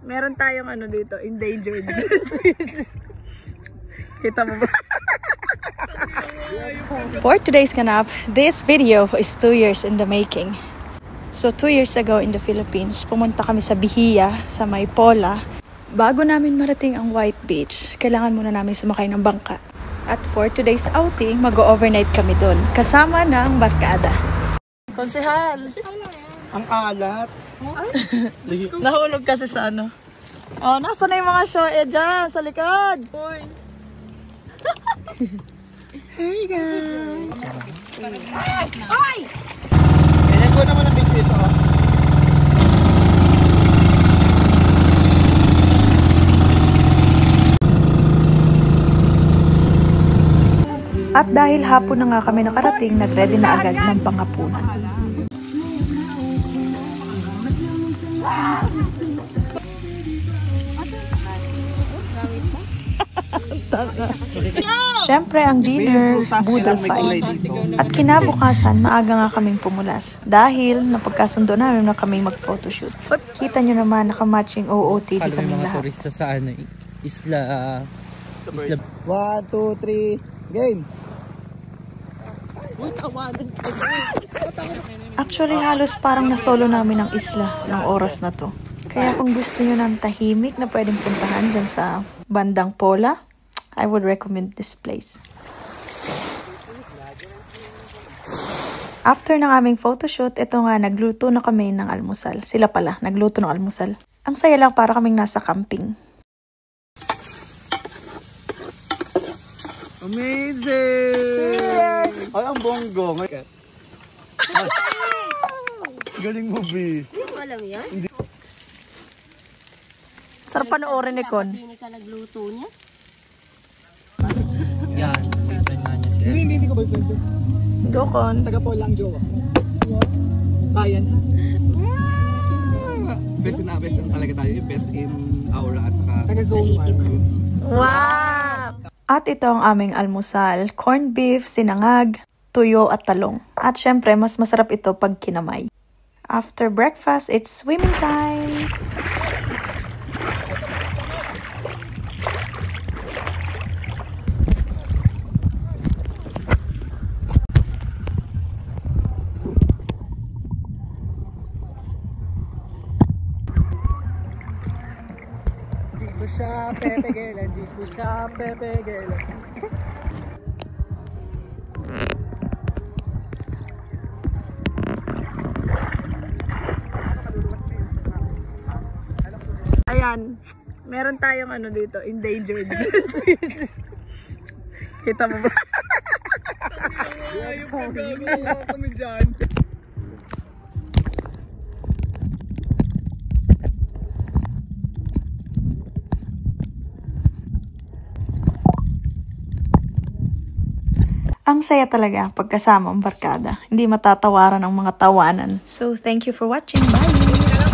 meron tayong ano dito, endangered. Kita mo ba? For today's ganap, this video is 2 years in the making. So 2 years ago in the Philippines, pumunta kami sa Bihiya, sa Maypola. Bago namin marating ang White Beach, kailangan muna namin sumakay ng bangka. At for today's outing, mag-overnight kami doon, kasama ng barkada. Konsehal! Ang alat! Nahulog kasi sa ano. Oh, nasa na yung mga show dyan, sa likod! Hey guys! Ay! Kaya ko naman ang video ito ha. At dahil hapon na nga kami nakarating, nag-ready na agad ng panghapunan. Siyempre ang dinner, boodle fight. At kinabukasan, maaga nga kaming pumulas. Dahil napagkasundo namin na kaming mag-photoshoot. Kita nyo naman, nakamatching OOTD kaming lahat. Mga turista sa ano, isla... 1, 2, 3, game! Actually, halos parang nasolo namin ang isla ng oras na to. Kaya kung gusto nyo ng tahimik na pwedeng puntahan dyan sa bandang Pola, I would recommend this place. After ng aming photoshoot, ito nga, nagluto na kami ng almusal. Sila pala, nagluto ng almusal. Ang saya lang, para kaming nasa camping. Amazing! Cheers! Ay, ang bonggo. Galing mo, B. Hindi ko alam yan. Sarap panoorin ni Con. Hindi ka nagluto niya. Yan, boyfriend na niya siya. Hindi ko boyfriend. Go, Con. Taga-Paul lang jowa. Bayan. Best na talaga tayo. Best in aura at saka taga-zone. Wow! At ito ang aming almusal. Corned beef, sinangag, tuyo at talong. At syempre, mas masarap ito pag kinamay. After breakfast, it's swimming time! Di ko siya pepegelan, di ko siya pepegelan. Ayan, meron tayong ano dito, endangered. Kita mo ba? Yung pagkagawa kami dyan. Ang saya talaga pagkasama ang barkada. Hindi matatawaran ang mga tawanan. So, thank you for watching. Bye!